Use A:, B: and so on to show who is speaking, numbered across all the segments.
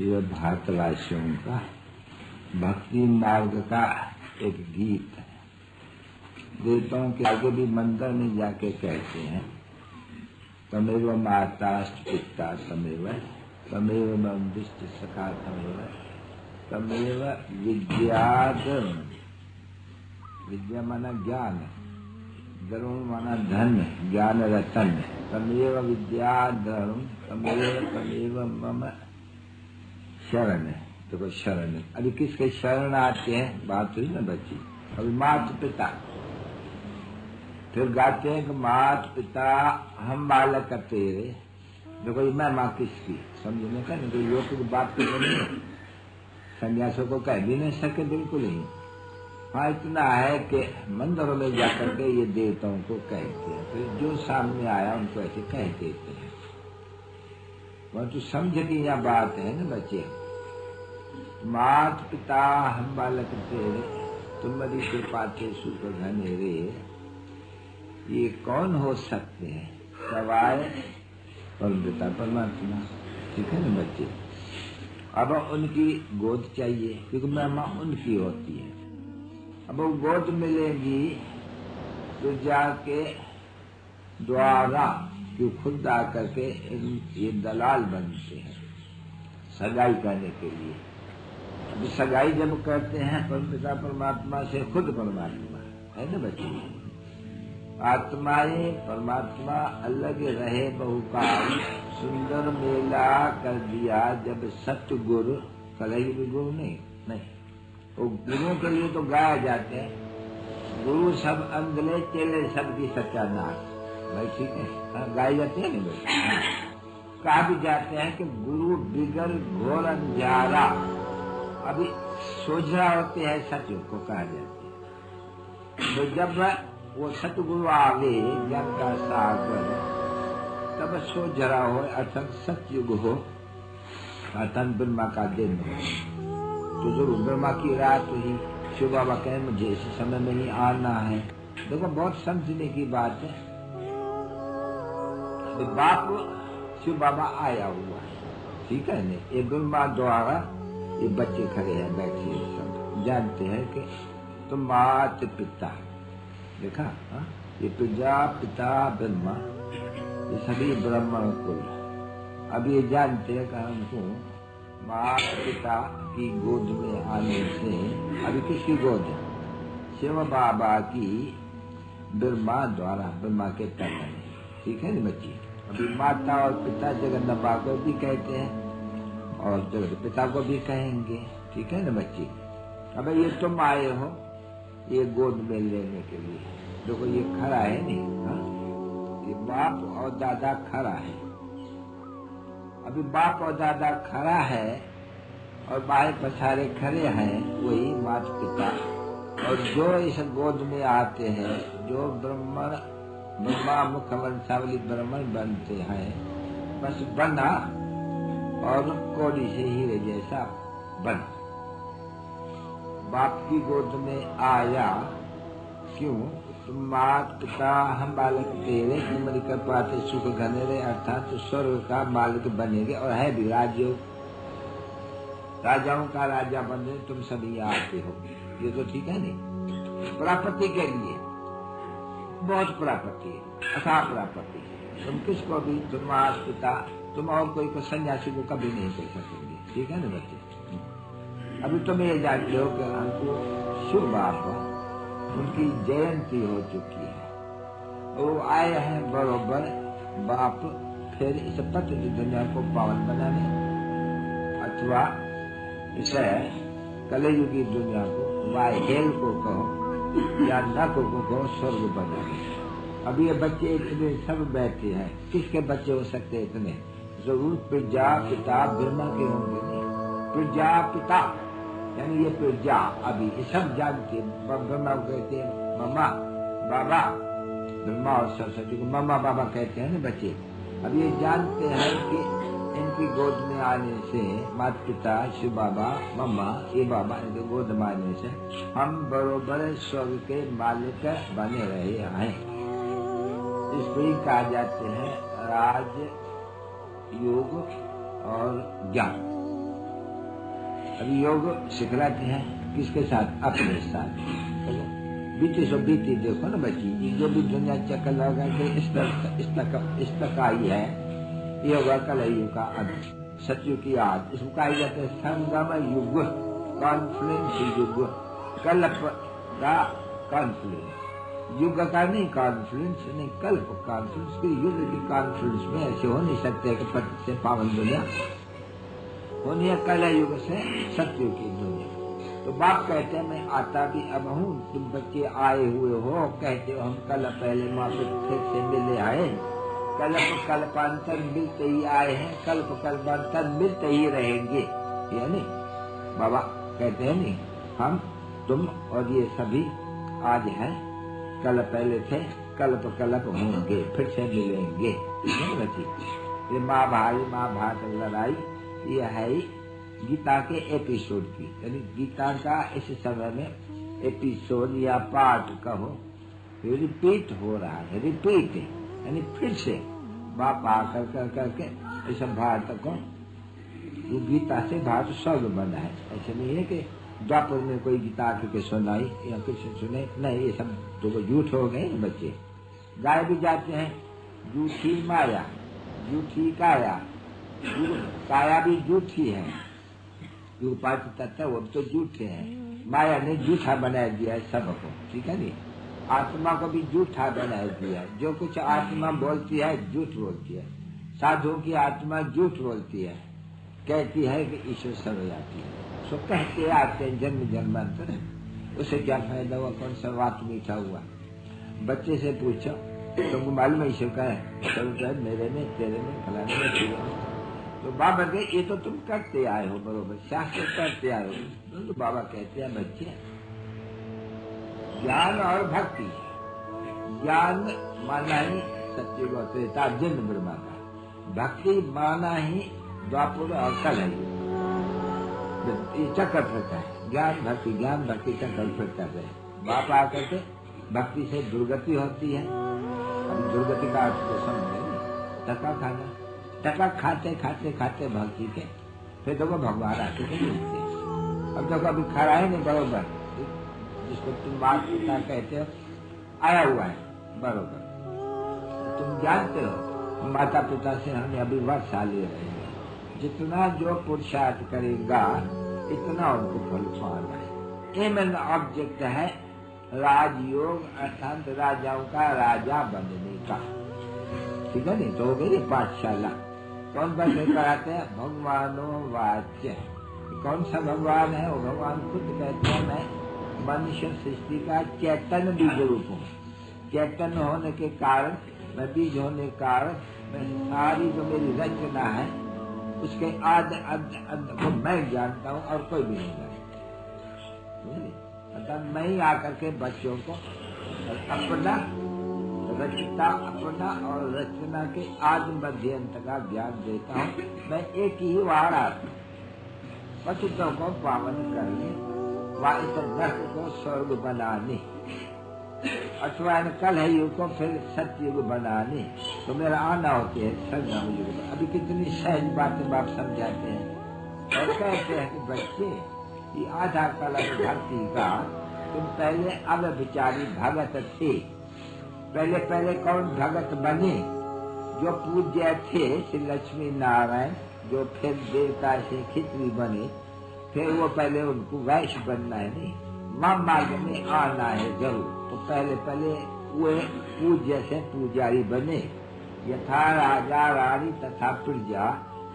A: ये भारतवासियों का भक्ति मार्ग का एक गीत है। देवताओं के आगे भी मंदिर में जाके कहते हैं, तमेव माता पिता तमेव तमेव मंदिष्ट सखा तमेव विद्याद। विद्या माना ज्ञान, धर्म माना धन, ज्ञान रतन। तमेव विद्या धर्म तमेव मम शरण। देखो शरण, अभी किसके शरण आते हैं? बात हुई ना बच्ची। अभी माता पिता, फिर गाते हैं कि माता पिता हम बालक तेरे। देखो मैं माँ किसकी समझने का नहीं, योग की बात तो नहीं है, संन्यासों को कह भी नहीं सके बिल्कुल ही। हाँ इतना है कि मंदिरों में जाकर के ये देवताओं को कहते हैं, फिर जो सामने आया उनको ऐसे कह देते हैं। वह तो समझ की यहाँ बात है ना बच्चे। मात पिता हम बालक तेरे, तुम्हारी कृपा से सुख घनेरे। ये कौन हो सकते हैं? सवाए परम पिता परमात्मा। ठीक है ना बच्चे। अब उनकी गोद चाहिए, क्योंकि महिमा उनकी होती है। अब वो गोद मिलेगी तो जाके द्वारा क्यों खुद आकर के ये दलाल बनते हैं सगाई करने के लिए। अभी सगाई जब करते हैं परमपिता परमात्मा से, खुद परमात्मा है ना बच्चे। आत्माएं परमात्मा अलग रहे बहुकाल, सुंदर मेला कर दिया जब सतगुरु। कलही भी गुरु नहीं, वो गुरुओं के लिए तो गाया जाते हैं, गुरु सब अंधले चेले सबकी सत्यानाश। भाई ठीक है, हाँ गाए जाते हैं ना भाई। कहा भी जाते हैं कि गुरु बिगड़ घोर अंजारा। अभी सोझा होते हैं सत्य को कहा जाता है। तो जब वो सतगुरु आवे ज्ञान का सागर, तब सोझरा हो अर्थात सतयुग हो, अर्थात ब्रह्मा का दिन हो। तो जो ब्रह्मा की रात हुई, शिव बाबा कहे मुझे इस समय में ही आना है। देखो बहुत समझने की बात है। बाप शिव बाबा आया हुआ है, ठीक है ना। ये ब्रह्मा द्वारा ये बच्चे खड़े हैं बैठे हैं, सब जानते हैं कि तुम मात पिता। देखा हा? ये प्रजा पिता ब्रह्मा, ये सभी ब्राह्मण कुल। अब ये जानते हैं कि हमको माता पिता की गोद में आने से, अभी किसकी गोद है? शिव बाबा की, ब्रह्मा द्वारा, ब्रह्मा के तन में। ठीक है ना बच्ची। अभी माता और पिता जगन्नाथ को भी कहते हैं और जगत पिता को भी कहेंगे। ठीक है ना बच्ची। अब ये तुम आए हो ये गोद में लेने के लिए। देखो ये खड़ा है नहीं, हाँ? ये बाप और दादा खड़ा है। अभी बाप और दादा खड़ा है और बाहर पछारे खड़े हैं वही माता पिता। और जो इस गोद में आते हैं, जो ब्रह्मा मुख वंशावली ब्राह्मण बनते हैं, बस बना और कोड़ी से हीरे जैसा बना। बाप की गोद में आया क्यों? तुम माता पिता हम बालक तेरे, तुम्हारी कृपा से सुख घनेरे, अर्थात तो स्वर्ग का मालिक बनेंगे। और है भी राजयोग, राजाओं का राजा बने तुम सभी आते हो। ये तो ठीक है नहीं। प्राप्ति के लिए बहुत प्राप्ति है, अथा प्राप्ति। तुम किसको भी, तुम माता पिता, तुम और कोई को सन्यासी को कभी नहीं कर सकेंगे। ठीक है ना बच्चे। अभी तुम ये जानते हो कि हमको शिव बाबा उनकी जयंती हो चुकी है। वो आए हैं बरोबर बाप फिर इस पति की दुनिया को पावन बनाने, अथवा इसे कलयुगी दुनिया को, वाहेल को कहो या नक को कहो, स्वर्ग बनाने। अभी ये बच्चे इतने सब बैठे हैं, किसके बच्चे हो सकते हैं इतने? जरूर प्रजा पिता ब्रह्मा के होंगे। प्रजा पिता यानी ये प्रजा, अभी ये सब जानते हैं। ब्रह्मा को कहते हैं मम्मा बाबा, ब्रह्मा और सरस्वती को मम्मा बाबा कहते हैं ना बच्चे। अब ये जानते हैं कि इनकी गोद में आने से माता पिता शिव बाबा मम्मा ये बाबा इनके गोद में आने से हम बरोबर स्वर्ग के मालिक बने रहे हैं। इसको ही कहा जाते हैं राज योग और ज्ञान। अभी योग सिखलाते हैं किसके साथ? अपने साथ। बीती सो बीती देखो ना बच्ची, जो भी दुनिया चक्कर लगा के इस तक आई है, ये होगा कलयुग का अंत, सतयुग की याद। इसको कहा जाता है संगम युग, कॉन्फ्लुएंस युग, कल्प का कॉन्फ्लुएंस। युग का नहीं कॉन्फ्लुएंस, नहीं कल्प कॉन्फ्लुएंस। की युग की कॉन्फ्लुएंस में ऐसे हो नहीं सकते कि पति से पावन दुनिया होनी है, कलयुग से सतयुग की दुनिया। तो बाप कहते हैं मैं आता भी अब हूँ, तुम बच्चे आए हुए हो, कहते हो हम कल पहले माँ फिर से मिले आए, कल्प कल्पांतर मिलते ही आए हैं, कल्प कल्पांतर मिलते ही रहेंगे, यानी बाबा कहते हैं नहीं, हम तुम और ये सभी आज हैं, कल पहले थे, कल्प कल्प होंगे, फिर से मिलेंगे। ये माँ भारत लड़ाई ये है गीता के एपिसोड की, यानी गीता का इस समय में एपिसोड या पार्ट कहो, रिपीट हो रहा है, रिपीट यानी फिर से बाप आकर करके इस भारत को, ये गीता से भारत स्वर्ग बना है। ऐसे नहीं है कि द्वापर में कोई गीता के सुनाई या कुछ सुने, नहीं, ये सब तो झूठ हो गए बच्चे, गाय भी जाते हैं, झूठी माया, झूठी काया, काया भी झूठी है, जो पांच तत्व वो तो झूठे हैं, माया ने झूठा बना दिया है सबको, ठीक है नहीं, आत्मा को भी झूठा बना दिया, जो कुछ आत्मा बोलती है झूठ बोलती है, साधुओं की आत्मा झूठ बोलती है, कहती है कि ईश्वर सर्वव्यापी है, सो कहते आते हैं जन्म जन्मांतर, उसे क्या फायदा हुआ, कौन सा बात मीठा हुआ। बच्चे से पूछो तुमको मालूम है ईश्वर का है, मेरे में, तेरे में, फलाने में, तेरे में, तो बाबा के ये तो तुम करते आए हो, बरोबर शास्त्र करते आए हो। तो बाबा कहते हैं बच्चे, ज्ञान और भक्ति, ज्ञान माना ही सत्युग और त्रेता जन्म ब्रह्मा का, भक्ति माना ही द्वापर और कलयुग, ये चक्कर फिरता है, ज्ञान भक्ति चक्कर फिरता है। बाप आकर के भक्ति से दुर्गति होती है, अभी दुर्गति का अर्थ तो समझे, टका खाना, टका खाते खाते खाते भक्ति के, फिर देखो भगवान आके के मिलते हैं। अब देखो अभी खड़ा है नहीं बरोबर, जिसको तुम माता पिता कहते हो आया हुआ है बरोबर, तुम जानते हो माता पिता से हमें अभी वर्षा ले रहे हैं, जितना जो पुरुषार्थ करेगा इतना उनको फल पाना है। एम एन ऑब्जेक्ट है राजयोग, अर्थात राजाओं का राजा बनने का, ठीक है नहीं, तो हो गई पाठशाला। कौन बच्चे कराते हैं? भगवानो वाच्य। कौन सा भगवान है? वो भगवान खुद कहते हैं मैं मनुष्य सृष्टि का चैतन्य बीज रूप हूँ, चैतन्य होने के कारण, मैं बीज होने के कारण, मैं सारी जो मेरी रचना है उसके आद अंत को मैं जानता हूँ और कोई भी नहीं जानता। अर्थात मैं ही आकर के बच्चों को अपना रचता, अपना और रचना के आदि मध्य अंत का ज्ञान देता हूँ। मैं एक ही वार आत्मा, पतितों को पावन करने, वाइस नर्क को स्वर्ग बनाने, अथवा कल है युग को फिर सतयुग बनाने, तो मेरा आना होते है संगम युग। अभी कितनी सहज बातें बाप समझाते हैं और कहते हैं कि बच्चे ये आधा कलश भक्ति का तुम पहले अव्यभिचारी भगत थे, पहले पहले कौन भगत बने? जो पूज्य थे श्री लक्ष्मी नारायण, जो फिर देवता से खिचड़ी बने, फिर वो पहले उनको वैश्य बनना है, नहीं मां मार्ग में आना है जरूर, तो पहले पहले वो पूज्य से पुजारी बने। यथा राजा रानी तथा प्रजा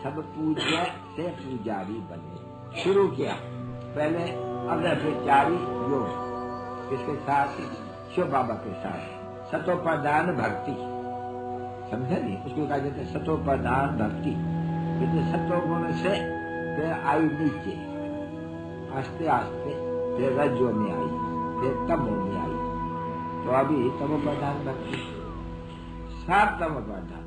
A: सब पूज्य से पुजारी बने। शुरू किया पहले अव्यभिचारी योग, किसके साथ? शिव बाबा के साथ, सतोप्रधान भक्ति, समझे नहीं? उसको कहा जाता है सतोप्रधान भक्ति। सतो गुण से फिर आई नीचे, आस्ते आस्ते फिर रजो में आई, फिर तमो में आई, तो अभी तमोप्रधान भक्ति, सात तमोप्रधान।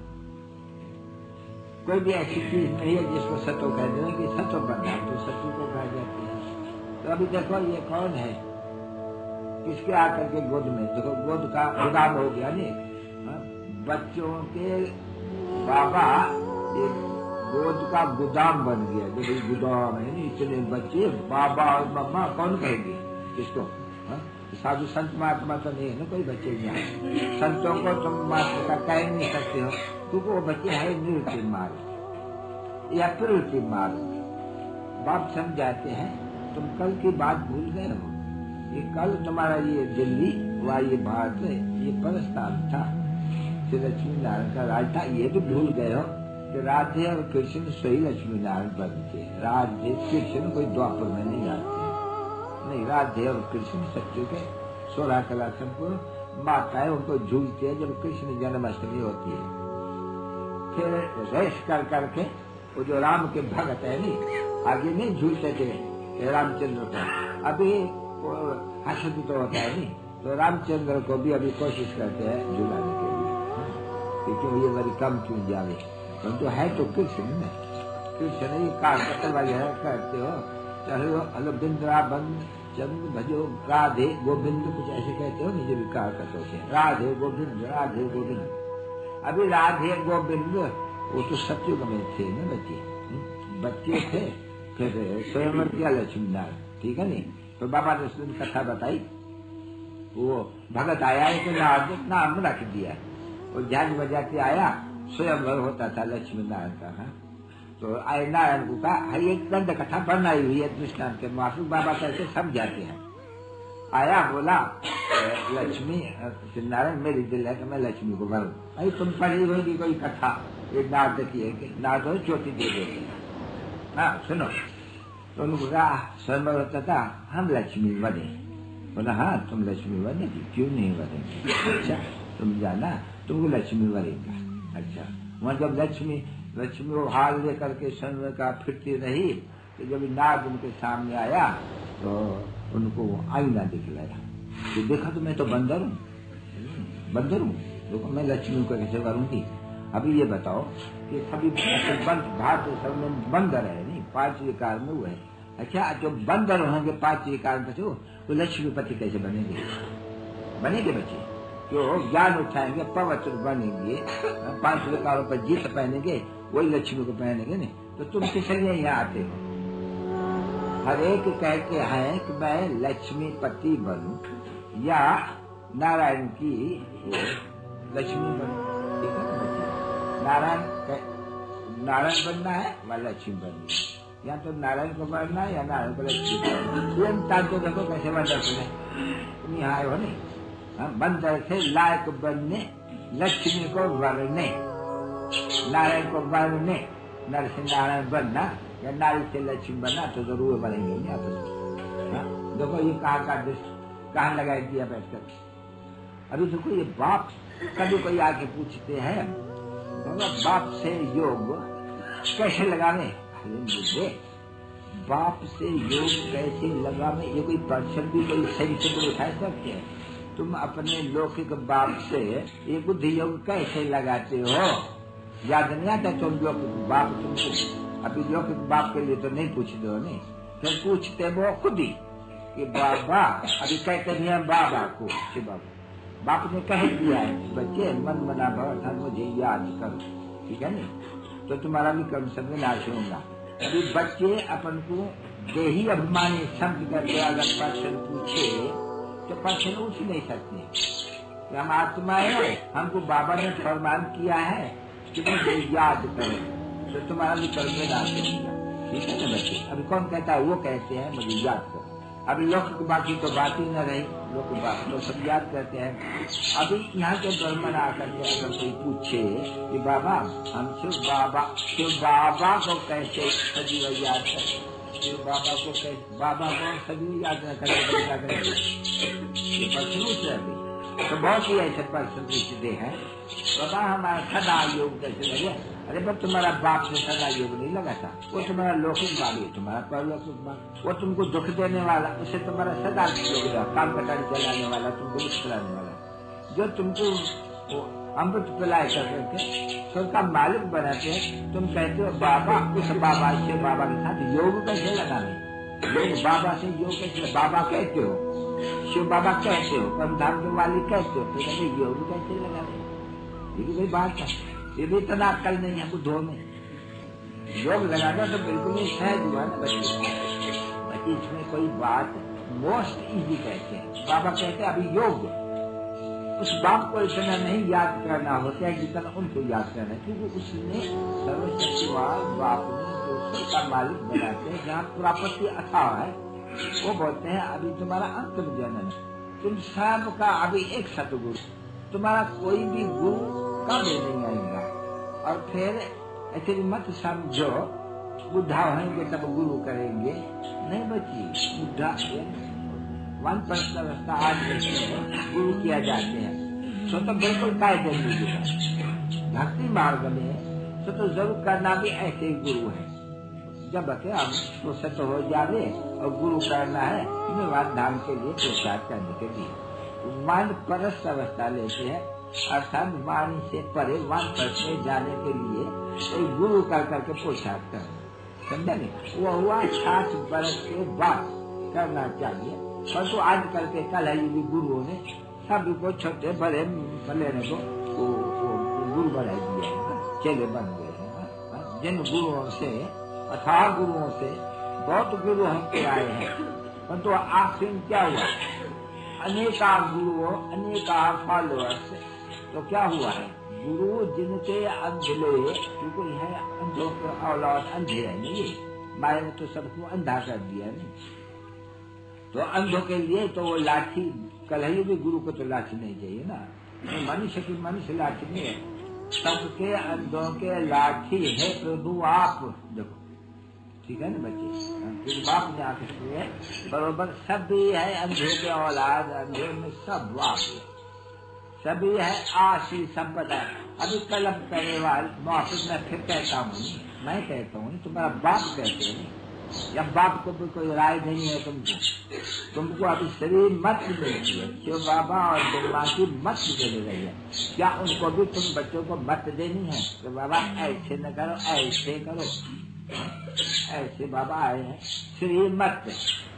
A: कोई भी ऐसी चीज नहीं है जिसको सतो कह देना कि सतोप्रधान, तो सतो को कहा जाती है। तो अभी देखो ये कौन है, किसके आकर के गोद में, देखो गोद का गुदाम हो गया नहीं, बच्चों के बाबा एक गोद का गोदाम बन गया। जो भाई गोदाम है इतने बच्चे, बाबा और मम्मा कौन कहेंगे किसको? साधु संत महात्मा तो नहीं है ना कोई बच्चे यहाँ। संतों को तुम मात्र का कह नहीं सकते हो क्योंकि वो बच्चे है निरुति मार्ग या प्रवृत्ति मार्ग। बाप समझाते हैं तुम कल की बात भूल गए हो। ये कल तुम्हारा ये दिल्ली व ये भारत ये परस्थान था, श्री लक्ष्मी नारायण का राज था। ये भी भूल गए हो कि राधे और कृष्ण सही लक्ष्मी नारायण बनते। राधे कृष्ण कोई द्वापर में नहीं आते नहीं। राधे और कृष्ण सत्य के 16 कला संपूर्ण माताएं उनको झूलती है जब कृष्ण जन्माष्टमी होती है। फिर रेस कर करके वो जो राम के भगत है नहीं आगे नहीं झूलते थे रामचंद्र को। अभी हसद तो होता है नहीं तो रामचंद्र को भी अभी कोशिश करते हैं झुलाने के लिए क्योंकि ये बड़ी कम क्यों जावे। परंतु है तो कृष्ण ने, कृष्ण ही काल कतल वगैरह करते हो। चलो हलो बिंद्राबन चंद भजो राधे गोविंद कुछ ऐसे कहते हो नहीं जो विकार करते से राधे गोविंद राधे गोविंद। अभी राधे गोविंद वो तो सत्युग में थे ना बच्चे थे। फिर स्वयं किया लक्ष्मी नारायण ठीक है नहीं। तो बाबा ने उसने कथा बताई। वो भगत आया है तो नाम रख दिया और ध्यान बजा के आया। स्वयं होता था लक्ष्मी नारायण का। तो आए नारायण को कहा एक दंड कथा बनाई हुई है दृष्टांत के माफी बाबा कैसे समझाते हैं। आया बोला लक्ष्मी नारायण मेरी दिल है कि मैं लक्ष्मी को भरूं। अरे तुम पढ़ी होगी कोई कथा एक नारद की है कि नारद चोटी दे देते हैं। हाँ सुनो। तो उनको कहा स्वयं होता था हम लक्ष्मी बने। बोला हाँ तुम लक्ष्मी बनेगी क्यों नहीं बनेगी? अच्छा तुम जाना तुमको लक्ष्मी बनेगा। अच्छा वहाँ जब लक्ष्मी वो हाल लेकर के स्वयं का फिरती रही तो जब नाग उनके सामने आया तो उनको आईना दिखलाया तो देखा तो मैं तो बंदर हूँ देखो मैं लक्ष्मी को कैसे करूंगी। अभी ये बताओ कि सभी भारत सब में बंदर है नहीं 5 विकार में वो है। अच्छा जो बंदर होंगे 5 विकार में तो लक्ष्मीपति कैसे बनेंगे बच्चे जो ज्ञान उठाएंगे पवित्र बनेंगे 5 विकारों पर जीत पहनेंगे वही लक्ष्मी को पहनेंगे नहीं। तो तुम किस लिए यहाँ आते हो? हर एक कहते हैं कि मैं लक्ष्मीपति बनूं या नारायण की लक्ष्मी बनूं। ठीक है नारायण बनना है व लक्ष्मी बननी है। या तो नारायण को बनना है या नारायण को लक्ष्मी तो देखो कैसे बंदर सुने तुम यहाँ आए हो नहीं। बंदर से लायक बनने लक्ष्मी को वरने नारायण को वरने नर से नारायण बनना या नारी से लक्ष्मी बनना तो जरूर बनेंगे नहीं आप। देखो ये कहाँ लगाई दिया बैठकर। अभी देखो ये बाप कभी कोई आके पूछते हैं बाप से योग कैसे लगावे। मुझे बाप से योग कैसे लगावे ये कोई पर्सन भी कोई सेंसिबल उठा सकते हैं। तुम अपने लौकिक बाप से ये बुद्धि योग कैसे लगाते हो? याद नहीं आता तुम लौकिक बाप तुमको अभी लौकिक बाप के लिए तो नहीं पूछते हो नहीं फिर पूछते वो खुद ही कि बाबा अभी कहते नहीं है बाबा को बाप ने कह दिया है बच्चे मन मना भगवान मुझे याद करो। ठीक है नहीं तो तुम्हारा भी कम समय नाश होगा। अभी बच्चे अपन को देही अभिमानी समझ करके अगर पर्सन पूछे तो पर्सन उठ नहीं सकते। हम आत्मा है हमको बाबा ने फरमान किया है कि मुझे याद करो तो तुम्हारा भी कल में नाश होगा। ठीक है ना बच्चे। अभी कौन कहता है? वो कहते हैं मुझे याद करो। अभी लोग बाकी तो बात ही न रही लोग बात तो सब याद करते हैं। अभी यहाँ के ब्राह्मण आकर के अगर कोई पूछे कि बाबा हम शिव बाबा को कैसे सजीव याद करें शिव बाबा को कैसे बाबा को सजीव याद न करें तो बहुत ही ऐसे पर्सन पूछते हैं बाबा हमारा सदा योग कैसे लगे। अरे पर तुम्हारा बाप से सदा योग नहीं लगा था। वो तुम्हारा लौकिक बाप है तुम्हारा परलौकिक बाप वो तुमको दुख देने वाला उसे तुम्हारा सदा योग लगा। काम कटारी चलाने वाला तुमको दुख चलाने वाला जो तुमको अमृत पिलाए करके सबका मालिक बनाते हैं। तुम कहते हो बाबा उस बाबा से बाबा के साथ योग कैसे लगाने योग बाबा से योग कैसे बाबा कहते हो शिव बाबा कहते हो परमधाम के मालिक कहते हो तो कहते योग कैसे लगाने। ये भी कोई बात है। ये भी इतना अक्ल नहीं है बुद्धों में। योग लगाना तो बिल्कुल ही सहज हुआ ना बच्चे। बाकी इसमें कोई बात मोस्ट इजी कहते हैं। बाबा कहते हैं अभी योग उस बाप को इतना नहीं याद करना होता है जितना उनको याद करना है, क्योंकि उसने सर्वशक्तिवान बाप ने जो सबका मालिक बनाते हैं, जहाँ प्राप्ति अथाह है, वो बोलते हैं अभी तुम्हारा अंतिम जन्म है, तुम सबका अभी एक सतगुरु, तुम्हारा कोई भी गुरु कभी नहीं आएगा। और फिर ऐसे मत समझो बुढ़ा होंगे तब गुरु करेंगे, नहीं बच्ची, बुढ़ा वन पर्सन अवस्था आज गुरु किया जाते हैं, तो बिल्कुल कायदे में भक्ति मार्ग में तो जरूर करना भी ऐसे ही गुरु है। जब हम तो सत हो जावे और गुरु करना है निर्वाण धाम के लिए प्रचार करने के लिए माइंड परस्त अवस्था लेते हैं, अर्थात वाणी से परे वन पर्स में जाने के लिए एक गुरु कर करके पोशाक करना, समझा नहीं? वो हुआ 60 वर्ष के बाद करना चाहिए, परंतु आज कल के कल है भी गुरुओं ने सभी को छोटे बड़े लेने को गुरु बना दिया है, चेले बन गए हैं। जिन गुरुओं से अथाह गुरुओं से बहुत गुरु हमके आए हैं, परंतु आखिर क्या हुआ? अनेका गुरुओं अनेका फॉलोअर्स, तो क्या हुआ है? गुरु जिनके अंधले, क्योंकि है अंधों के औलाद अंधे है नहीं, माया ने तो सबको अंधा कर दिया नहीं, तो अंधों के लिए तो वो लाठी कलही भी, गुरु को तो लाठी नहीं चाहिए ना, मनुष्य की मनुष्य लाठी नहीं है, सबके अंधों के लाठी है प्रभु आप। देखो ठीक है ना बच्चे, बाप ने आके बरोबर सभी है अंधे के औलाद, अंधे में सब बाप सभी है, आशी संपदा। अभी कलम करने वाले मौसम में फिर कहता हूँ, मैं कहता हूँ तुम्हारा बाप कहते हैं, जब बाप को भी कोई राय नहीं है तुमको अभी शरीर मत मिलती है, शिव बाबा और दुर्गा की मत दे रही है, क्या उनको भी तुम बच्चों को मत देनी है तो बाबा ऐसे न करो ऐसे करो, ऐसे बाबा आए हैं श्रीमत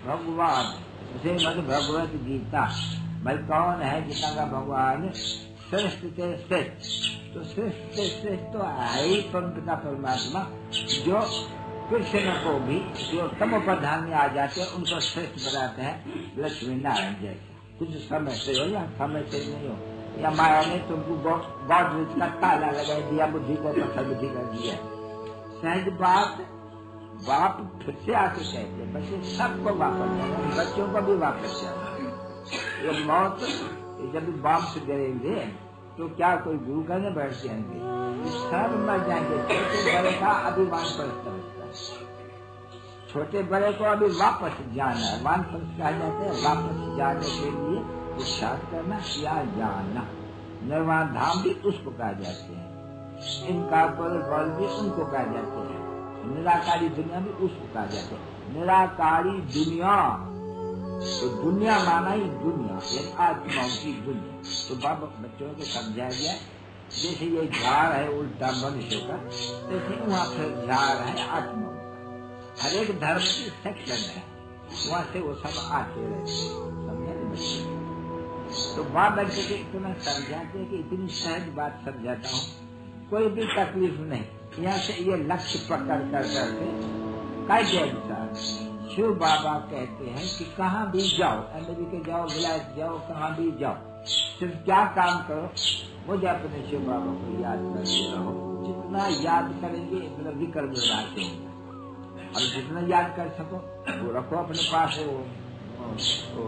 A: भगवान श्रीमद भगवत गीता। भाई कौन है गीता का भगवान? श्रेष्ठ के श्रेष्ठ, तो श्रेष्ठ से श्रेष्ठ तो है ही पंथ का परमात्मा, जो कृष्ण को भी जो तमो प्रधान में आ जाते हैं उनको श्रेष्ठ बनाते हैं लक्ष्मी नारायण जैसे। कुछ समय से हो या समय से नहीं हो, या माया ने तुमको गॉड का ताला लगा दिया, बुद्धि को पत्थर बुद्धि कर दिया। सहज बात बाप फिर से आके कहते हैं बच्चे सबको वापस जाना, बच्चों को भी वापस जाना। ये मौत जब बाप से गिरेंगे तो क्या कोई गुरु करने बैठ जाएंगे? सब मर जाएंगे। छोटे बड़े का अभिमान परस्ता, छोटे बड़े को अभी वापस जाना है, मान परस्त कहा जाते हैं। वापस जाने के लिए पुरुषार्थ करना या जाना। निर्वाण धाम भी उसको कहा जाते हैं, इनकॉर्पोरेट वर्ल्ड भी उनको कहा जाते हैं, निराकारी दुनिया भी उसको कहा जाते हैं। निराकारी दुनिया तो दुनिया माना ही दुनिया, आत्माओं की दुनिया। तो बाबा बच्चों को समझाया गया जैसे ये झाड़ है उल्टा मनुष्य का, जैसे वहाँ पर झाड़ है आत्माओं का। हर एक धर्म की सेक्शन है, वहाँ से वो सब आते रहते, समझे बच्चे? तो वहाँ बच्चे को इतना समझाते कि इतनी सहज बात समझाता हूँ, कोई भी तकलीफ नहीं। यहाँ से ये लक्ष्य पकड़ कर करके कायदे अनुसार शिव बाबा कहते हैं कि कहाँ भी जाओ, अमेरिका जाओ, विलायत जाओ, कहाँ भी जाओ, सिर्फ क्या काम करो, मुझे अपने शिव बाबा को याद करते रहो। जितना याद करेंगे इतना विक्रम लगाते हैं, और जितना याद कर सको वो रखो अपने पास। वो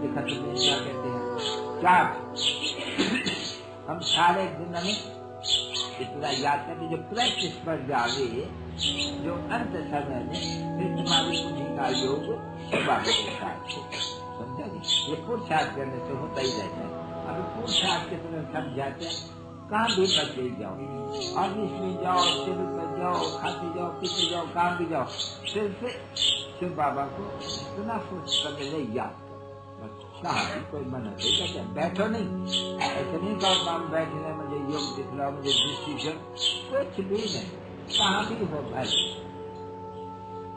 A: लिखत में क्या कहते हैं, क्या हम सारे दिन में इतना याद करके जो प्रैक्टिस पर जावे, जो अंत समय में फिर तुम्हारी बुद्धि का योग सेवा के साथ समझा। ये पुरुषार्थ करने से होता ही रहता है। अभी पुरुषार्थ के तरह समझाते हैं, कहाँ भी बचे जाओ, ऑफिस में जाओ, सिविल में जाओ, खाते जाओ, पीते जाओ, काम भी जाओ, सिर्फ शिव बाबा को इतना कुछ करने ले याद कहा भी कोई मना नहीं कहते बैठो नहीं, ऐसे नहीं कहो काम बैठने मुझे योग दिखलाओ, मुझे दृष्टि कुछ भी नहीं, कहाँ भी हो भाई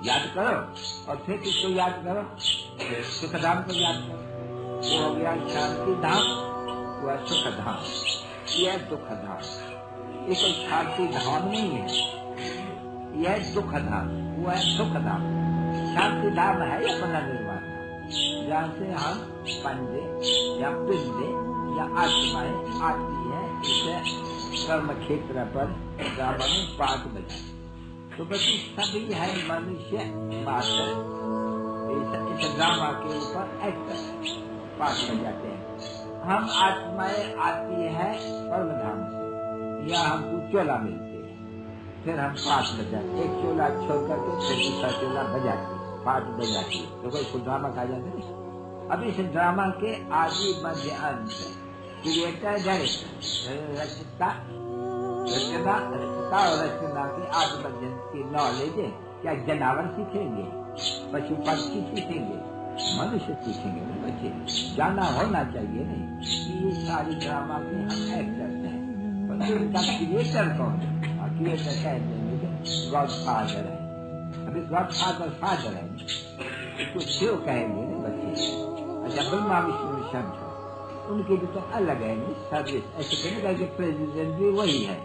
A: याद करो। और फिर किसको याद करो? सुखधाम को याद करो। वो हो गया शांति धाम, वो है सुख धाम, ये दुख धाम। ये कोई शांति धाम नहीं है, यह दुख धाम, वो है सुख धाम। शांति धाम है या पुनर्निर्वाण धाम, जहाँ से हम पंजे या पिंडे या आत्माएं आती है इसे कर्म क्षेत्र पर ड्रामा में पाठ बजा। तो बच्चे सभी है मनुष्य मात्र इस ड्रामा के ऊपर एक्टर पाठ बजाते हैं। हम आत्माएं आती है परम धाम से, या हमको चोला मिलते हैं, फिर हम पाठ बजाते, एक चोला छोड़ करके फिर दूसरा चोला बजाते, पाठ बजाती है, तो कोई ड्रामा कहा जाता है। अब इस ड्रामा के आदि मध्य अंत क्रिएटर डायरेक्टर रचना और रचना के आदि मध्य की नॉलेज क्या जानवर सीखेंगे, पशु पक्षी सीखेंगे, मनुष्य सीखेंगे ना बच्चे। जाना होना चाहिए नहीं कि ये सारी ड्रामा के हम एक्टर्स हैं, पर इनका क्रिएटर कौन है? क्रिएटर कह देंगे गॉड फादर है। अभी गॉड फादर है, इसको शिव कहेंगे ना बच्चे। अच्छा, ब्रह्मा विष्णु शंकर उनके भी तो अलग है नहीं सर्विस। ऐसे कहने का कि प्रेसिडेंट भी वही है,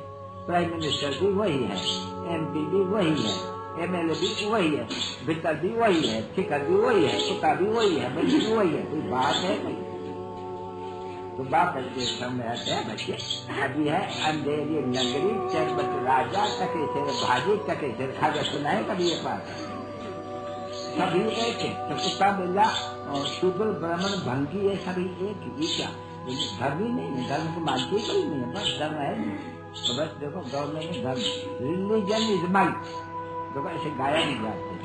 A: प्राइम मिनिस्टर भी वही है, MP भी वही है, MLA भी वही है, भीतर भी वही है, शिखर भी वही है, कुत्ता भी वही है, बच्ची भी वही है। कोई बात है नहीं। तो बाप के समय आते हैं बच्चे। अभी है अंधेरी नगरी चरबत राजा कटे से भाजी कटे से खाजा। सुना है कभी ये बात? सभी एक है, तो कुत्ता बिल्ला और शूद्र ब्राह्मण भंगी है, सभी एक ही। क्या धर्म ही नहीं है? धर्म को मानते ही कोई नहीं है, बस धर्म है नहीं। तो बस देखो गवर्नमेंट में धर्म, रिलीजन इज माइट, देखो ऐसे गाया नहीं जाते हैं।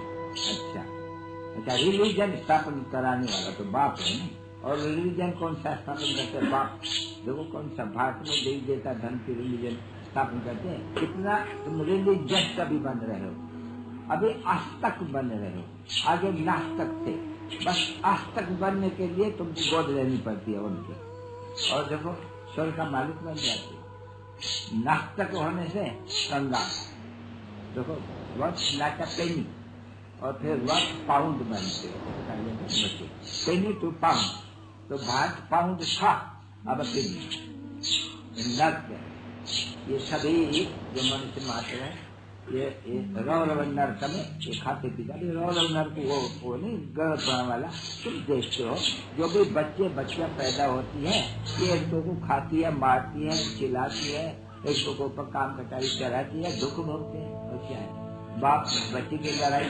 A: अच्छा, रिलीजन स्थापन कराने वाला तो बाप है नहीं। और रिलीजन कौन सा स्थापन करते हैं? बाप। देखो कौन सा भारत में देवी देवता धर्म की रिलीजन स्थापन करते हैं। कितना तुम रिलीजन कभी बन रहे हो, अभी आस्तिक बन रहे हो, आगे नास्तिक थे। बस आस्तिक बनने के लिए तुमको गोद लेनी पड़ती है उनके, और देखो स्वर्ग का मालिक बन जाते। नास्तिक होने से कंगाल, देखो वर्थ लाइक अ पेनी, और फिर वर्थ पाउंड बनते बच्चे। पेनी टू पाउंड, तो भारत पाउंड था, अब पेनी नर्क। ये सभी जो मनुष्य मात्र है, ये रौरव नर्क में ये खाते पीते। रौरव नर्क वो नहीं गर्भ वाला, तुम देखते हो जो भी बच्चियां पैदा होती है, ये एक को खाती है, मारती है, चिल्लाती है, एक को ऊपर काम कटाई चढ़ाती है, दुख भोगते हैं। और क्या है? बाप बच्चे की लड़ाई,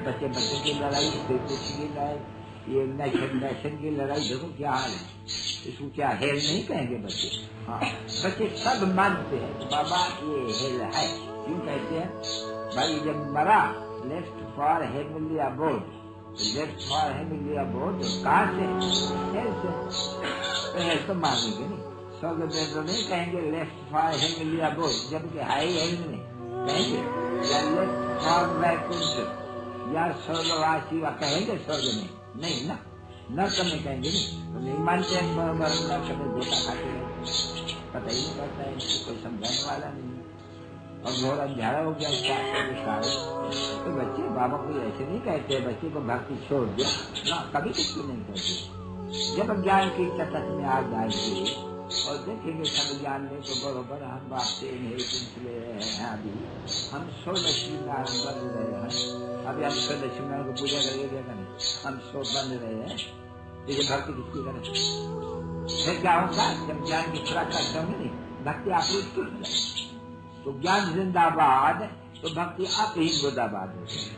A: बच्चे की लड़ाई, की लड़ाई, ये नेशन की लड़ाई। देखो क्या हाल है, इसको क्या हेल नहीं कहेंगे बच्चे? हाँ, बच्चे सब मानते हैं बाबा ये हेल है। क्यों कहते हैं? भाई जब मरा left for heavenly abode, left for heavenly abode कहाँ से? हेल से। तो हेल तो मानेंगे नहीं, स्वर्ग में तो नहीं कहेंगे लेफ्ट फॉर हेवनली अबोर्ड, जबकि हाई हेल में कहेंगे, या लेफ्ट फॉर वैकुंठ या स्वर्गवासी कहेंगे स्वर्ग में नहीं ना, नर्क में कहेंगे नहीं। तो नहीं मानते हैं, नर्क में गोता खाते हैं, पता ही नहीं पड़ता है, कोई समझाने वाला नहीं। और घोड़ा अंधेरा हो गया सारे। तो बच्चे बाबा को ऐसे नहीं कहते, बच्चे को भक्ति छोड़ दिया ना, कभी कुछ नहीं कहते। जब ज्ञान की चटक में आ जाएंगे और देखेंगे सब ज्ञान में, तो बरोबर हम बात से नहीं सुन रहे हैं। अभी हम 16 लक्ष्मी नारायण बन रहे हैं, अभी हम 16 लक्ष्मी नारायण को पूजा करेंगे, हम 100 बन रहे हैं। लेकिन भक्ति किसकी करें? फिर क्या होगा? जब ज्ञान की खुराक करते होंगे नहीं, भक्ति आप ही टूट जाए। तो ज्ञान जिंदाबाद, तो भक्ति आप ही मुर्दाबाद होते हैं।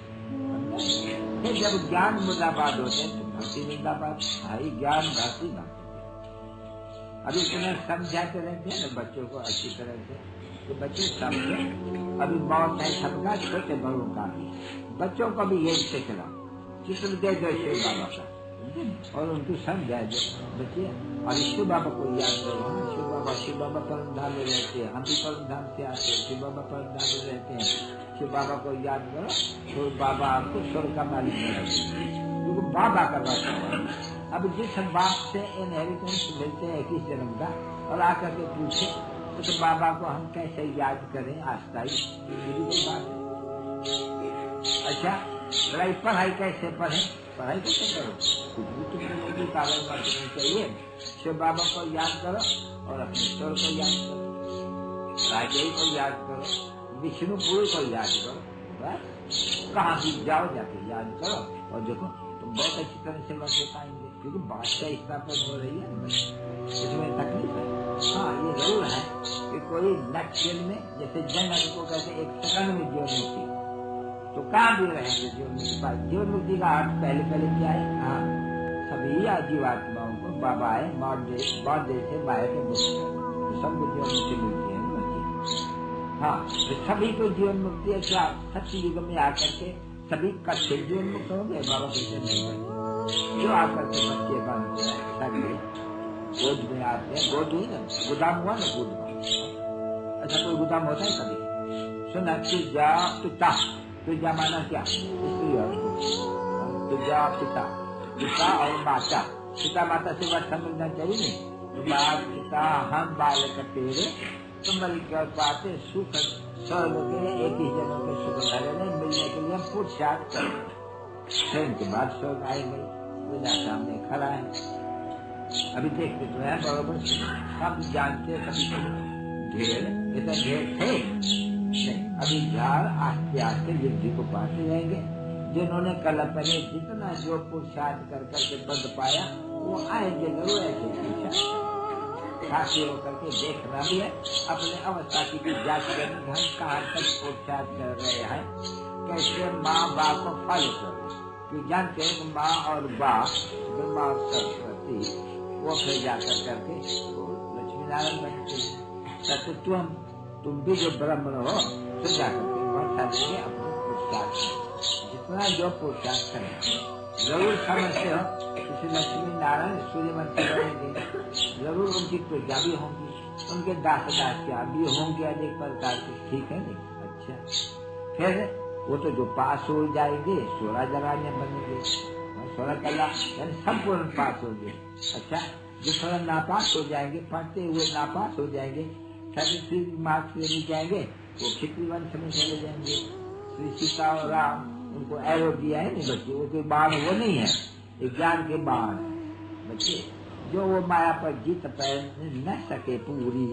A: फिर जब ज्ञान मुर्दाबाद होते हैं, तो भक्ति जिंदाबाद। भाई ज्ञान भक्ति भक्ति। अभी तुम्हें समझाते रहते हैं ना बच्चों को अच्छी तरह से, तो बच्चे समझे। अभी मौत है सबका, छोटे बड़ों का भी। बच्चों को भी यही सिखना, चित्र दे दो शिव बाबा का, और उनको समझाए दो बच्चे। और शिव बाबा को याद करो। शिव बाबा परम धाम में रहते हैं, हम भी परम धाम से आते हैं, शिव बाबा परम धाम में रहते हैं। शिव बाबा को याद करो, तो बाबा आपको स्वर्ग का मालिक बनाएंगे, क्योंकि बाबा का बात है। अब जिस बाप से इनहेरिटेंस मिलते हैं 21 जन्म का, और आकर के पूछे तो बाबा को हम कैसे याद करें अस्थायी, ये भी कोई बात है। अच्छा, पढ़ाई कैसे पढ़े? पढ़ाई कैसे करो? कुछ भी तुमको कागज पर करनी चाहिए। शिव बाबा को याद करो और अपने ईश्वर को याद करो, राजेश को याद करो, विष्णुपुरी को याद करो, बस कहाँ भी जाओ जाके याद करो और देखो तुम बहुत अच्छी तरह से वर्ष पाएंगे, क्योंकि बादशाह स्थापन हो रही है, इसमें तकलीफ है। हाँ ये जरूर है कि कोई नेक्स्ट में जैसे जन को कहते एक सेकंड में जीवन मुक्ति, तो कहाँ भी रहेंगे जीवन मुक्ति पास। जीवन मुक्ति का अर्थ पहले क्या है? हाँ सभी जीवात्माओं को बाबा है बहुत देर से बाहर के मुक्ति है, तो सबको जीवन मुक्ति मिलती है बच्चे। हाँ तो सभी को जीवन मुक्ति है। क्या सच्ची युग में आकर के सभी कच्चे जीवन मुक्त हो गए? बाबा कैसे नहीं बने? जो आकर के बच्चे बनते हैं सभी गोद में आते हैं, गोद ही ना गोदाम हुआ ना, गोद में अच्छा कोई गोदाम होता है कभी? सुना तुझा पिता, तुझा माना क्या? स्त्री और तुझा पिता, पिता और माता, पिता माता से बात समझना चाहिए नहीं। तो बाप पिता हम बालक तेरे तुम के पाते सुख स्वर्ग के एक ही जनों के सुख घरे मिलने के लिए हम पुरुषार्थ करें, के बाद स्वर्ग आएंगे। पूजा सामने खड़ा है, अभी देखते तो है बराबर सब जानते सभी ढेर ऐसा ढेर थे नहीं, अभी झाड़ आस्ते आस्ते वृद्धि को पाते जाएंगे। जिन्होंने कल अपने जितना जो पुरुषार्थ कर करके बंद पाया वो आएंगे जरूर ऐसे पूछा साथी होकर के देखना भी है, अपने अवस्था की भी जांच करनी, हम कहाँ तक पुरुषार्थ कर रहे हैं, कैसे माँ बाप को फॉलो कर रहे हैं। जानते हैं कि माँ और बाप ब्रह्मा और सरस्वती वो फिर जाकर करके लक्ष्मी नारायण बनते हैं। तुम भी जो ब्राह्मण हो तो जाकर के वर्षा देंगे अपने पुरुषार्थ, जितना जो पुरुषार्थ करें जरूर समझते हो। किसी लक्ष्मी नारायण सूर्य मंत्री बनेंगे, जरूर उनकी प्रजा भी होंगी, उनके दास दासियां भी होंगे अनेक प्रकार के, ठीक है नहीं? अच्छा फिर वो तो जो पास हो जाएंगे 16 जरानियां बनेंगे, 16 कला यानी संपूर्ण पास हो गए। अच्छा जो थोड़ा नापास हो जाएंगे, पढ़ते हुए नापास हो जाएंगे, 33 मार्क्स ले जाएंगे, वो क्षत्रिय वंश में चले जाएंगे। श्री सीता और राम उनको एरो दिया है नहीं बच्चे, वो कोई बाण वो नहीं है, ज्ञान के बाण बच्चे। जो वो माया पर जीत पहन न सके पूरी,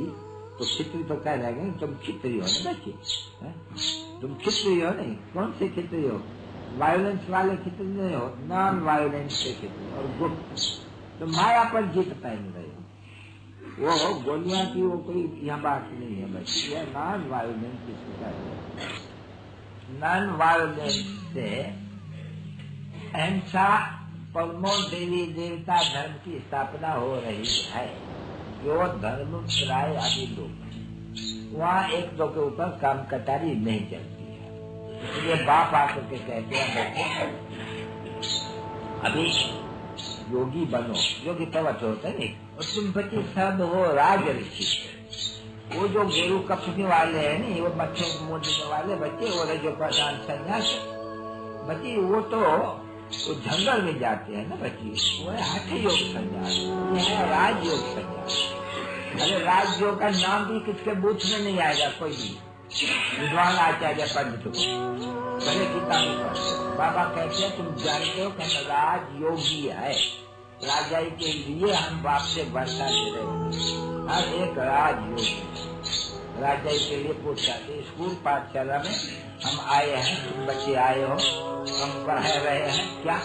A: तो क्षत्रिय तो कह रहे तुम क्षत्रिय हो ना बच्चे, तुम क्षत्रिय हो नहीं। कौन से क्षत्रिय हो? वायलेंस वाले क्षत्रिय नहीं हो, नॉन वायलेंस के क्षत्रिय और गुप्त। तो माया पर जीत पहन रहे हो, वो गोलियां की वो कोई यहाँ बात नहीं है बच्चे, यह नॉन वायलेंस किसको कहते हैं? नॉन वायलेंस से अहिंसा परमो देवी देवता धर्म की स्थापना हो रही है। जो धर्म राय आदि लोग वहाँ एक दो के ऊपर काम कटारी नहीं चलती है, इसलिए बाप आकर के कहते हैं अभी योगी बनो, योगी प्रवत होते नहीं, और तुम बच्चे सब हो राज ऋषि। वो जो गेरू कपने वाले हैं नहीं, वो बच्चों को मोड़ने वाले बच्चे, वो जो प्रधान संन्यास बच्चे, वो तो वो जंगल में जाते हैं ना बच्चे, वो है हठ योग संन्यास, ये है राजयोग संन्यास। अरे राजयोग का नाम भी किसके बूथ में नहीं आएगा, कोई भी विद्वान आचार्य पंडित को पहले किताब में बाबा कहते हैं तुम जानते हो कि राजयोगी है, राजाई के लिए हम बाप से वर्षा दे रहे हैं। हर एक राजयोगी राजाई के लिए पूछाते। स्कूल पाठशाला में हम आए हैं, तुम बच्चे आए हो, हम पढ़ रहे हैं क्या?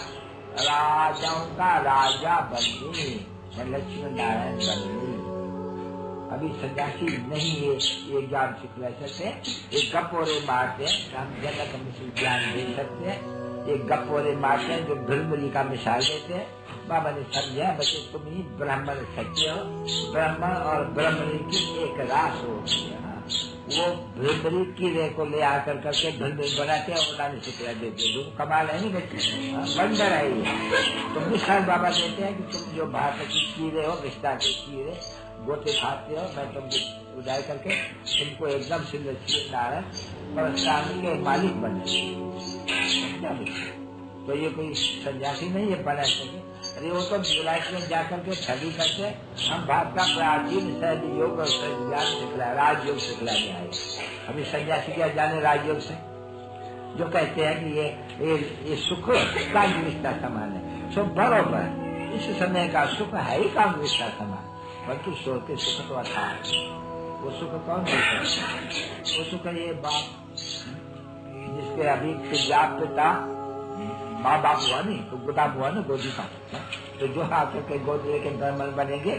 A: राजाओं का राजा बनने, लक्ष्मी नारायण बनने। अभी सन्यासी नहीं है ये ज्ञान सीख सकते, एक गपोरे मारते हैं, हम जनक मिश्र ज्ञान दे सकते हैं, एक गपोरे मारते हैं जो भ्रमरी का मिसाल देते हैं। बाबा ने समझा बच्चे तुम ही ब्राह्मण सच्चे हो, ब्राह्मण और ब्रह्मणी की एक रास होती है। वो भ्रमरी कीड़े को ले आकर करके भ्रमरी बनाते हैं और उड़ाने से देते हैं, कमाल है नहीं बच्चे, बंदर है ये। तो मिसाल बाबा देते हैं कि तुम जो भारत की कीड़े हो, विस्तार के कीड़े गोते खाते हो, मैं तुमको उदाय करके तुमको एकदम से लक्ष्मी नारायण परस्तानी के मालिक बने। तो ये कोई सन्यासी नहीं है बना सके। अरे वो तो विलायत में जाकर के ठगी करके हम भारत का प्राचीन शैली योग और ज्ञान सिखला, राजयोग सिखलाने आए। अभी सन्यासी क्या जाने राजयोग से, जो कहते हैं कि ये सुख काम विस्ता समान है। सुख बरोबर इस समय का सुख है ही काम विस्ता समान, परंतु सोते सुख तो अच्छा है। वो सुख कौन देता है? वो सुख ये बाप जिस जिसके अभी पिता माँ बाप हुआ नहीं तो गुदाम हुआ ना गोदी का, तो जो आकर के गोद लेके नॉर्मल बनेंगे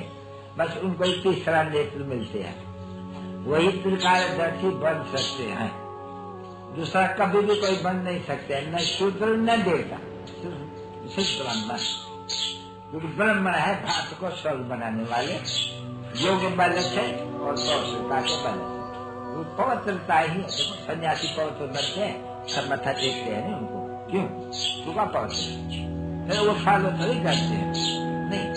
A: बस उनको ही तीसरा नेत्र मिलते हैं, वही त्रिकालदर्शी बन सकते हैं। दूसरा कभी भी कोई बन नहीं सकते, न शूद्र न देवता, सिर्फ ब्राह्मण, क्योंकि ब्राह्मण है भात को स्वर्ग बनाने वाले, योग बल है और पवित्रता के बल है। वो पवित्रता ही है। सन्यासी पवित्र बनते हैं, सब मथा टेकते हैं नहीं उनको, क्यों? तुका पवित्र, फिर वो फॉलो थोड़ी करते हैं, नहीं।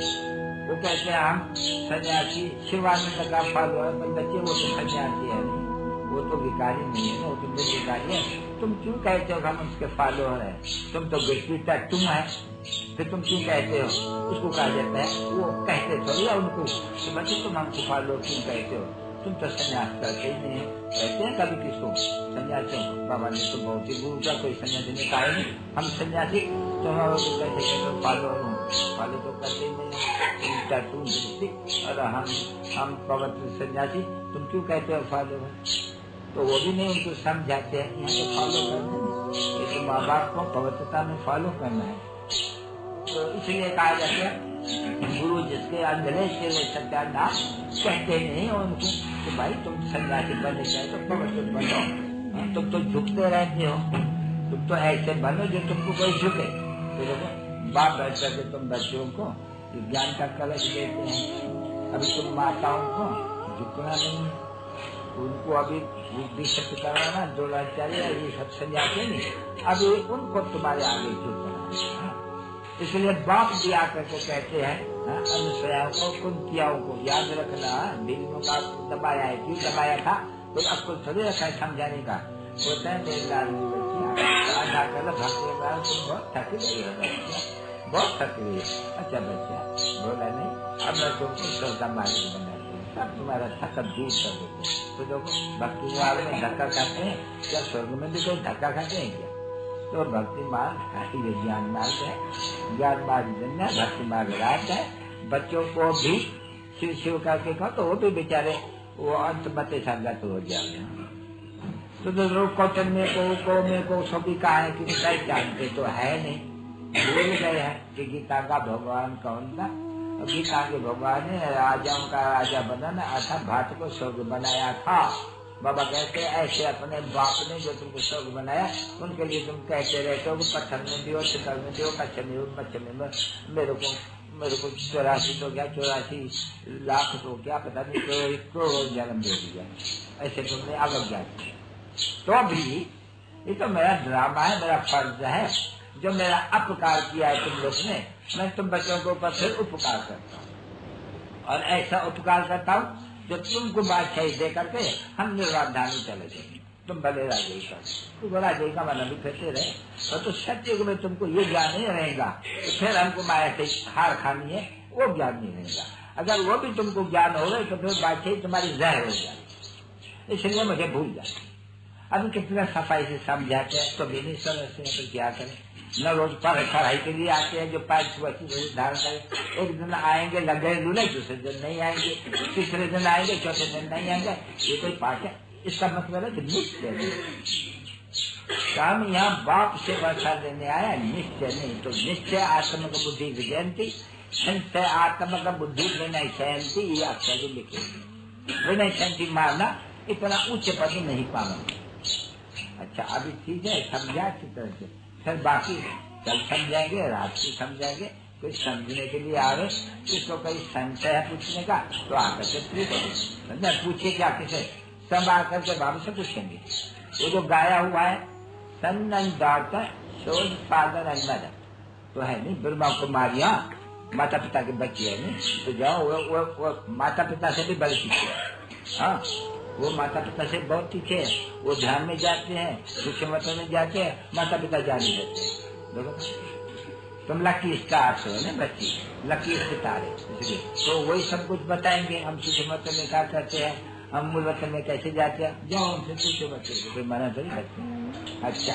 A: वो कहते हैं हम सन्यासी, शिवानंद का फॉलो है, बच्चे वो तो सन्यासी है नहीं, वो तो भिखारी नहीं है ना, वो तो भिखारी है। तुम क्यों कहते हो हम उसके फॉलोअर हैं? तुम तो गिरता तुम है, फिर तुम क्यों कहते हो? उसको कहा जाता है, वो कहते थोड़ी है उनको, तो बच्चे तुम हमको फॉलो क्यों कहते हो? तुम तो संन्यास करते ही नहीं है। कहते हैं कभी किसको? सन्यासियों को। बाबा ने तो बहुत ही गुरु का कोई सन्यासी ने कहा नहीं हम सन्यासी, तो हम कैसे फॉलो फॉलो तो करते ही नहीं, और हम पवित्र सन्यासी, तुम क्यों कहते हो फॉलो? तो वो भी नहीं उनको समझाते हैं, यहाँ तो फॉलो करना है, ये तो माँ बाप को पवित्रता में फॉलो करना है। तो इसलिए कहा जाता है गुरु जिसके अंधेरे से वो सत्यानाश कहते नहीं उनको कि भाई तुम सन्यासी बनने चाहिए तो पवित्र बनो, तुम तो झुकते रहते हो, तुम तो ऐसे बनो जो तुमको कोई झुके। तो देखो बाप बैठ करके तुम बच्चों को ज्ञान का कलश देते हैं, अभी तुम माताओं को झुकना नहीं, उनको अभी बुद्धि शक्ति कराना, द्रोणाचार्य ये सब सन्यासी नहीं, अभी उनको तुम्हारे आगे झुकना है। इसलिए बाप भी आकर के कहते हैं अनुसयाओं को, कुंतियाओं को याद रखना, भीष्म का दबाया है, क्यों दबाया था? तो आपको थोड़ी रखा है समझाने का। बोलते हैं देवदार आधा कर भक्ति तुम बहुत थकी गई हो, बहुत थकी गई। अच्छा बच्चा बोला नहीं, अब मैं तुमको श्रद्धा मार्ग बना सब तुम्हारा थकन दूर कर देते। तो देखो भक्ति मार्ग में धक्का खाते हैं, क्या स्वर्ग में भी कोई धक्का खाते हैं क्या? तो भक्ति मार्ग ये ज्ञान मार्ग है, ज्ञान मार्ग दुनिया, भक्ति मार्ग रात है। बच्चों को भी शिव शिव करके कहो तो वो भी बेचारे वो अंत मते संगत हो जाते हैं। तो लोग क्वेश्चन में को सभी कहा है कि कई जानते तो है नहीं, भूल गए हैं कि गीता का भगवान कौन था। गीता के भगवान ने राजाओं का राजा बनाना अर्थात भारत को स्वर्ग बनाया था। बाबा कहते हैं ऐसे अपने बाप ने जो तुमको स्वर्ग बनाया उनके लिए तुम कहते रहते हो पत्थर में दियो, शिकर में दियो, पश्चिम में मेरे को 84 तो क्या 84 लाख तो क्या पता नहीं करोड़ जन्म दे दिया, ऐसे तुमने अवज्ञा की। तो भी ये तो मेरा ड्रामा है, मेरा फर्ज है, जो मेरा अपकार किया है तुम लोग ने, मैं तुम बच्चों के ऊपर फिर उपकार करता हूँ। और ऐसा उपकार करता हूँ जो तुमको बादशाही दे करके हम निर्वाधानी चले जाएंगे, तुम भले राजे का, तू राजे का मन भी फिरते रहे। और तो सत्य में तुमको ये ज्ञान नहीं रहेगा तो फिर हमको माया से हार खानी है, वो ज्ञान नहीं रहेगा। अगर वो भी तुमको ज्ञान हो गए तो फिर बादशाही तुम्हारी जहर हो जाएगी। इसलिए मुझे भूल जाए। अभी कितना सफाई से समझाते हैं तो भी नहीं समझते हैं, तो क्या करें? न रोज पर पढ़ाई के लिए आते हैं जो 5 वर्ष धारण करें, एक दिन आएंगे लगे लूले, दूसरे दिन नहीं आएंगे, तीसरे दिन आएंगे, चौथे दिन नहीं आएंगे, ये कोई पाठ है? इसका मतलब है कि निश्चय काम यहाँ बाप से वर्षा देने आया, निश्चय नहीं। तो निश्चय आत्मक बुद्धि विजयंती, संशय आत्मक बुद्धि विनय शयंती, ये अक्षर लिखे। विनय शयंती मारना इतना उच्च पद नहीं पाना। अच्छा अभी ठीक है, समझा अच्छी तरह से, फिर बाकी कल समझाएंगे, रात को समझाएंगे। कोई समझने के लिए आवे, किसको कोई संशय है पूछने का तो आकर के पूछे, पूछे क्या किसे, सब आकर के बाबू से पूछेंगे। वो जो गाया हुआ है सन्नंदात शोध साधन अन्नद, तो है नहीं ब्रह्मा कुमारियाँ माता पिता के बच्चे है नहीं, तो जाओ वो माता पिता से भी बड़े सीखे। हाँ वो माता पिता से बहुत सीखे, वो ध्यान में जाते हैं, दूसरे मतों में जाते हैं, माता पिता जा नहीं देते। देखो तुम लकी स्टार्स हो ना बच्ची, लकी सितारे, इसलिए तो वही सब कुछ बताएंगे। हम दूसरे मतों में क्या करते हैं, हम मूल वतन में कैसे जाते हैं, जाओ उनसे दूसरे बच्चे को कोई मना थोड़ी करते हैं। अच्छा